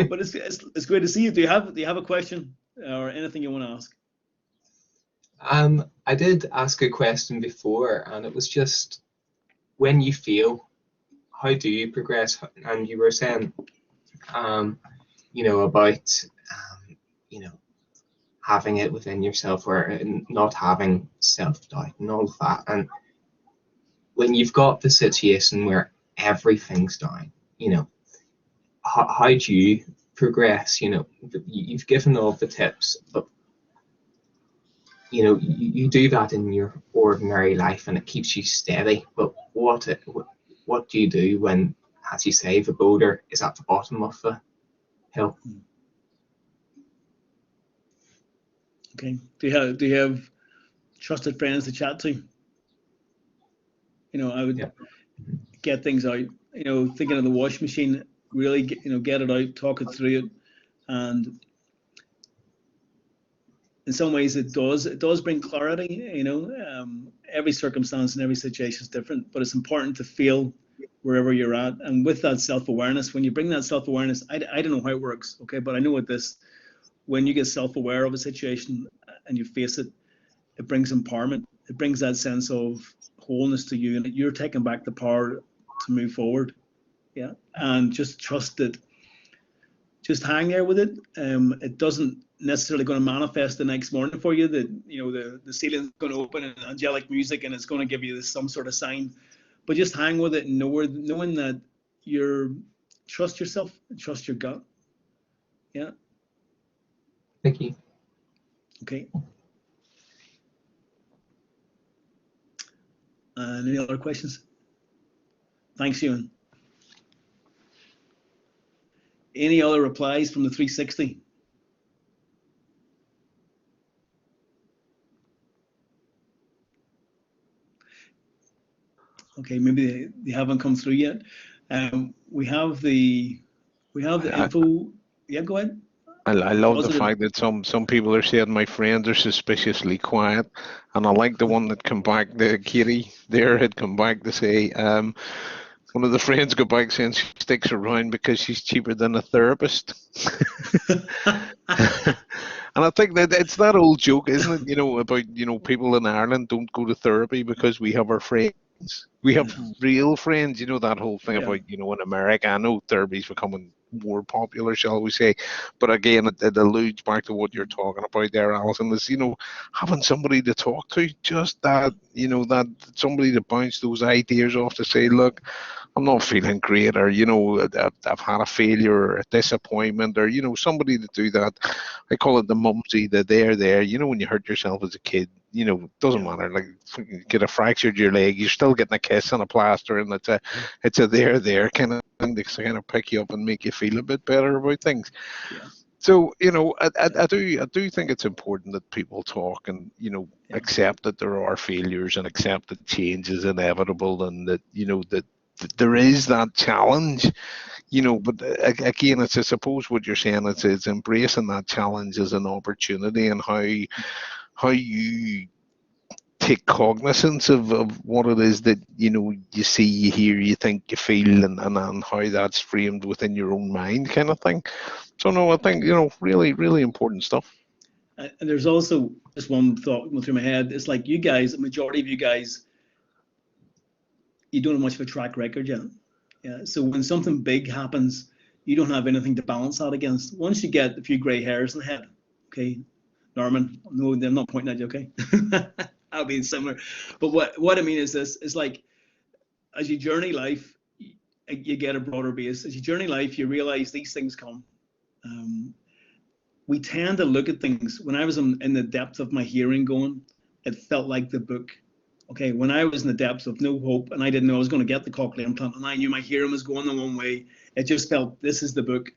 But it's great to see you. Do you have a question or anything you want to ask? I did ask a question before, and it was just, when you fail, how do you progress? And you were saying, you know, about you know, having it within yourself, or not having self-doubt and all of that. And when you've got the situation where everything's down, you know, how do you progress? You know, you've given all the tips, but you know, you do that in your ordinary life and it keeps you steady. But what do you do when, as you say, the boulder is at the bottom of the hill? Okay. Do you have trusted friends to chat to? You know, I would get things out. You know, thinking of the wash machine, really get it out, talk it through it, and in some ways it does bring clarity. You know, every circumstance and every situation is different, but it's important to feel wherever you're at, and with that self-awareness. When you bring that self-awareness, I don't know how it works, okay, but I know what this. When you get self-aware of a situation and you face it, it brings empowerment. It brings that sense of wholeness to you, and that you're taking back the power to move forward. Yeah, and just trust it. Just hang there with it. It doesn't necessarily going to manifest the next morning for you. That, you know, the ceiling's going to open and angelic music, and it's going to give you some sort of sign. But just hang with it, and knowing that trust yourself, trust your gut. Yeah. Thank you. Okay. Any other questions? Thanks, Ewan. Any other replies from the 360? Okay, maybe they haven't come through yet. We have the info. Yeah, go ahead. I love the fact that some people are saying my friends are suspiciously quiet, and I like the one that come back. The Katie there had come back to say, one of the friends go back saying she sticks around because she's cheaper than a therapist. And I think that it's that old joke, isn't it? You know, about, you know, people in Ireland don't go to therapy because we have our friends. We have real friends, you know, that whole thing about, you know, in America. I know therapy's becoming more popular, shall we say, but again, it alludes back to what you're talking about there, Allison, is, you know, having somebody to talk to, just that, you know, that somebody to bounce those ideas off, to say, look, I'm not feeling great, or, you know, I've had a failure or a disappointment, or, you know, somebody to do that. I call it the mumsy, the there, you know, when you hurt yourself as a kid, you know, it doesn't matter, like, you get a fractured your leg, you're still getting a kiss and a plaster, and it's a there kind of thing to kind of pick you up and make you feel a bit better about things. So, you know, I do think it's important that people talk and, you know, accept that there are failures and accept that change is inevitable, and that, you know, that there is that challenge, you know. But again, it's, I suppose what you're saying, it's embracing that challenge as an opportunity, and how you take cognizance of what it is that, you know, you see, you hear, you think, you feel, and how that's framed within your own mind, kind of thing. So no, I think, you know, really, really important stuff. And there's also just one thought going through my head. It's like, you guys, the majority of you guys, you don't have much of a track record yet. Yeah. So when something big happens, you don't have anything to balance that against. Once you get a few grey hairs in the head, okay, Norman, no, I'm not pointing at you, okay? I'll be similar. But what I mean is this, is like, as you journey life, you get a broader base. As you journey life, you realize these things come. We tend to look at things. When I was in the depth of my hearing going, it felt like the book. Okay, when I was in the depths of no hope and I didn't know I was going to get the cochlear implant and I knew my hearing was going the one way, it just felt, this is the book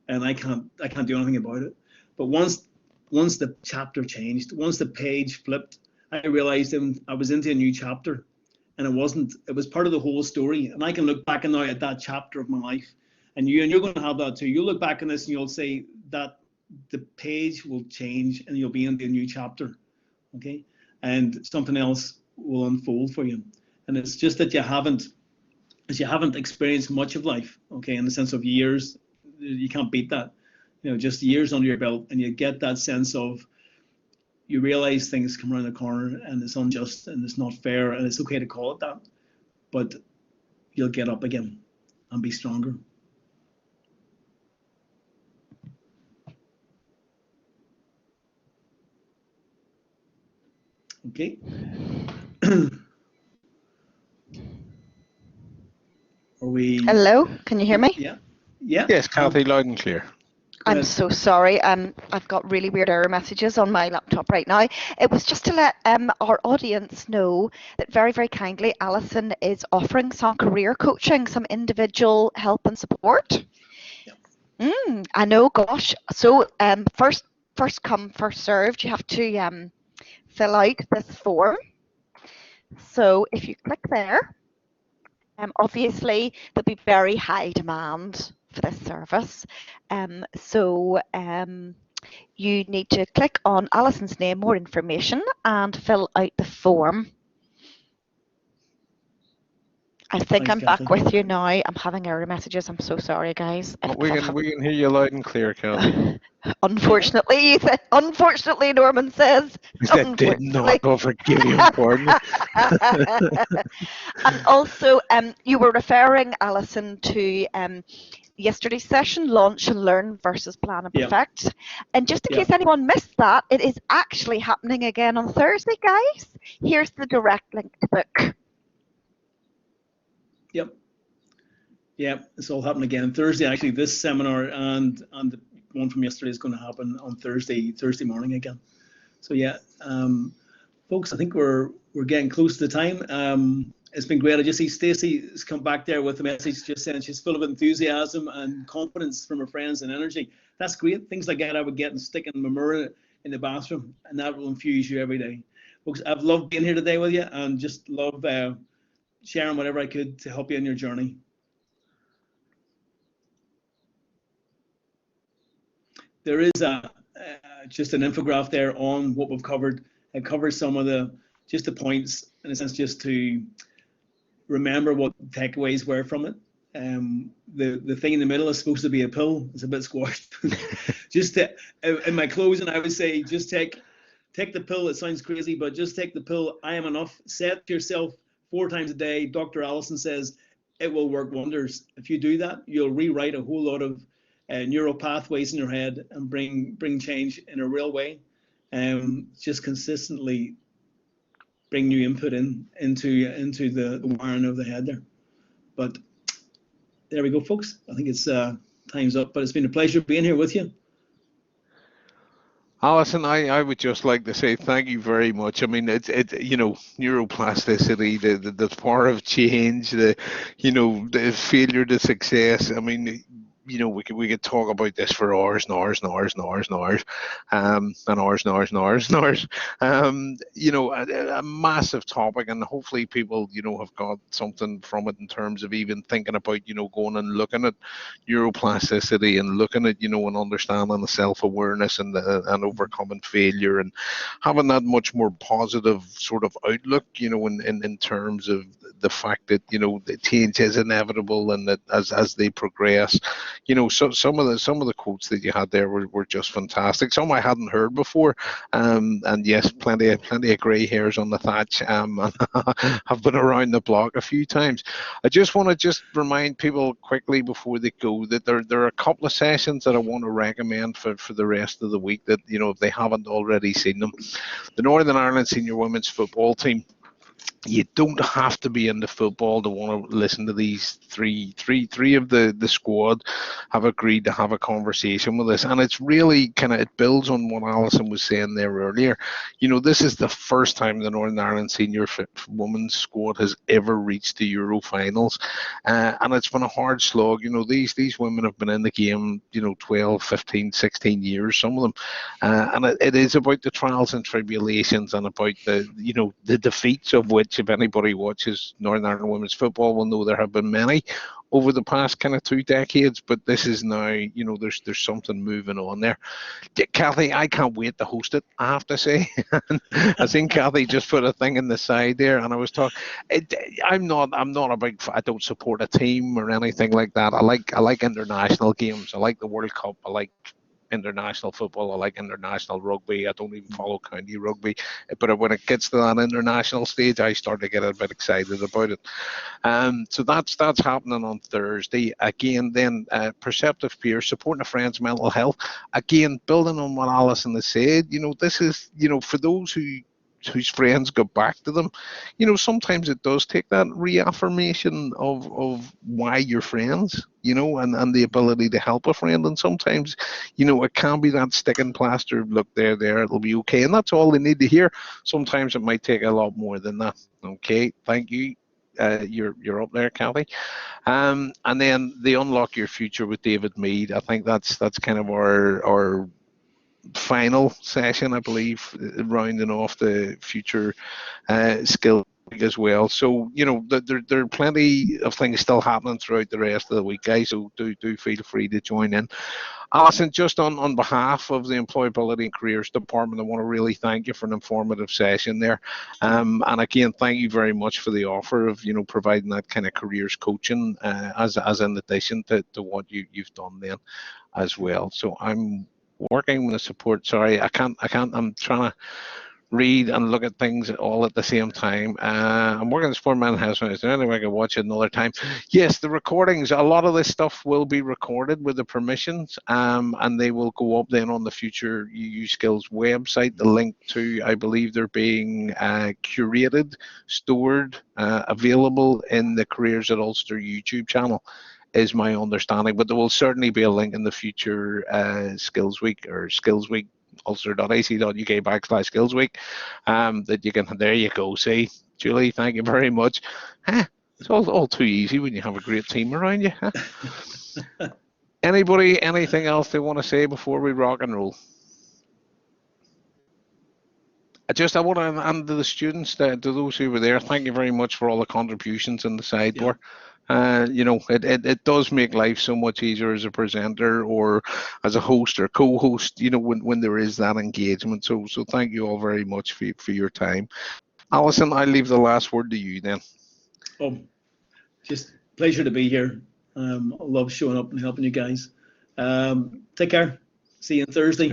and I can't do anything about it. But once the chapter changed, once the page flipped, I realized I was into a new chapter, and it was part of the whole story. And I can look back now at that chapter of my life, and you're going to have that too. You'll look back on this and you'll say that the page will change and you'll be in the new chapter, okay? And something else will unfold for you. And it's just that you haven't experienced much of life, okay, in the sense of years. You can't beat that, just years under your belt, and you get that sense of, you realize things come around the corner and it's unjust and it's not fair, and it's okay to call it that, but you'll get up again and be stronger. Okay. Are we? Hello, can you hear me? Yeah. Yeah. Yes, Kathy, loud and clear. I'm so sorry. I've got really weird error messages on my laptop right now. It was just to let our audience know that very, very kindly, Allison is offering some career coaching, some individual help and support. Yep. I know, gosh. So first come, first served. You have to fill out this form. So if you click there, obviously there'll be very high demand for this service. So you need to click on Allison's name, more information, and fill out the form. I think I'm back with you now. I'm having error messages. I'm so sorry, guys. We can hear you loud and clear, Kathy. Unfortunately, unfortunately, Norman says. That did not forgive you, pardon. And also, you were referring, Allison, to yesterday's session, Launch and Learn versus Plan and Perfect. And just in case anyone missed that, it is actually happening again on Thursday, guys. Here's the direct link to book. Yep, it's all happening again Thursday. Actually, this seminar and the one from yesterday is going to happen on Thursday morning again. So yeah, folks, I think we're getting close to the time. It's been great. I just see Stacey has come back there with a message just saying she's full of enthusiasm and confidence from her friends and energy. That's great. Things like that I would get and stick in my mirror in the bathroom, and that will infuse you every day. Folks, I've loved being here today with you, and just love sharing whatever I could to help you in your journey. There is just an infographic there on what we've covered. It covers some of the points, in a sense, just to remember what the takeaways were from it. The thing in the middle is supposed to be a pill. It's a bit squashed. In my closing, I would say just take the pill. It sounds crazy, but just take the pill. I am enough. Say it to yourself 4 times a day. Dr. Allison says it will work wonders. If you do that, you'll rewrite a whole lot of neural pathways in your head and bring change in a real way. Just consistently bring new input into the wiring of the head there. But there we go, folks. I think it's time's up, but it's been a pleasure being here with you. Allison, I would just like to say thank you very much. I mean, it's neuroplasticity, the power of change, the failure to success. I mean, we could talk about this for hours and hours and hours and hours and hours, and hours and hours and hours and hours. A massive topic, and hopefully people have got something from it in terms of even thinking about going and looking at neuroplasticity and looking at and understanding the self-awareness and overcoming failure and having that much more positive sort of outlook in terms of the fact that, you know, the change is inevitable, and that as they progress, you know, so some of the quotes that you had there were just fantastic. Some I hadn't heard before, and yes, plenty of grey hairs on the thatch. I've been around the block a few times. I just want to remind people quickly before they go that there are a couple of sessions that I want to recommend for the rest of the week, that, you know, if they haven't already seen them. The Northern Ireland senior women's football team, you don't have to be into football to want to listen to these three of the squad have agreed to have a conversation with us. And it's really it builds on what Allison was saying there earlier. You know, this is the first time the Northern Ireland senior women's squad has ever reached the Euro finals, and it's been a hard slog. You know, these women have been in the game, you know, 12, 15, 16 years, some of them, and it is about the trials and tribulations, and about the, you know, the defeats, of which, if anybody watches Northern Ireland women's football, will know there have been many over the past 2 decades. But this is now, you know, there's something moving on there. Kathy, I can't wait to host it, I have to say. I seen Kathy just put a thing in the side there, and I was talking. I'm not a big. I don't support a team or anything like that. I like international games. I like the World Cup. I like international football. I like international rugby. I don't even follow county rugby, but when it gets to that international stage, I start to get a bit excited about it. So that's happening on Thursday. Again, then perceptive peers, supporting a friend's mental health. Again, building on what Allison has said. You know, this is, you know, for those whose friends go back to them, you know, sometimes it does take that reaffirmation of why you're friends, you know, and the ability to help a friend. And sometimes, you know, it can be that sticking plaster, look, there, it'll be okay. And that's all they need to hear. Sometimes it might take a lot more than that. Okay, thank you. You're up there, Kathy. And then the Unlock Your Future with David Mead. I think that's kind of our final session, I believe, rounding off the future skill as well. So, you know, there are plenty of things still happening throughout the rest of the week, guys, so do feel free to join in. Allison, just on behalf of the Employability and Careers Department, I want to really thank you for an informative session there. And again, thank you very much for the offer of, you know, providing that kind of careers coaching as in addition to what you've done then as well. So I'm working with the support. Sorry, I can't. I'm trying to read and look at things all at the same time. I'm working the support man house. Is there any way I can watch it another time? Yes, the recordings. A lot of this stuff will be recorded with the permissions, and they will go up then on the Future UU Skills website. The link to, I believe, they're being curated, stored, available in the Careers at Ulster YouTube channel, is my understanding. But there will certainly be a link in the Future Skills Week or Skills Week, ulster.ac.uk/Skills Week, that you can. There you go. See, Julie, thank you very much. It's all too easy when you have a great team around you. Anybody, anything else they want to say before we rock and roll? I want to, and to the students, to those who were there, thank you very much for all the contributions in the sidebar. You know, it does make life so much easier as a presenter or as a host or co-host, you know, when there is that engagement. So thank you all very much for your time. Allison, I leave the last word to you then. Just pleasure to be here. I love showing up and helping you guys. Take care. See you on Thursday.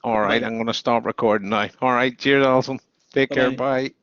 All right, I'm going to stop recording now. All right, cheers, Allison. Take care. Bye.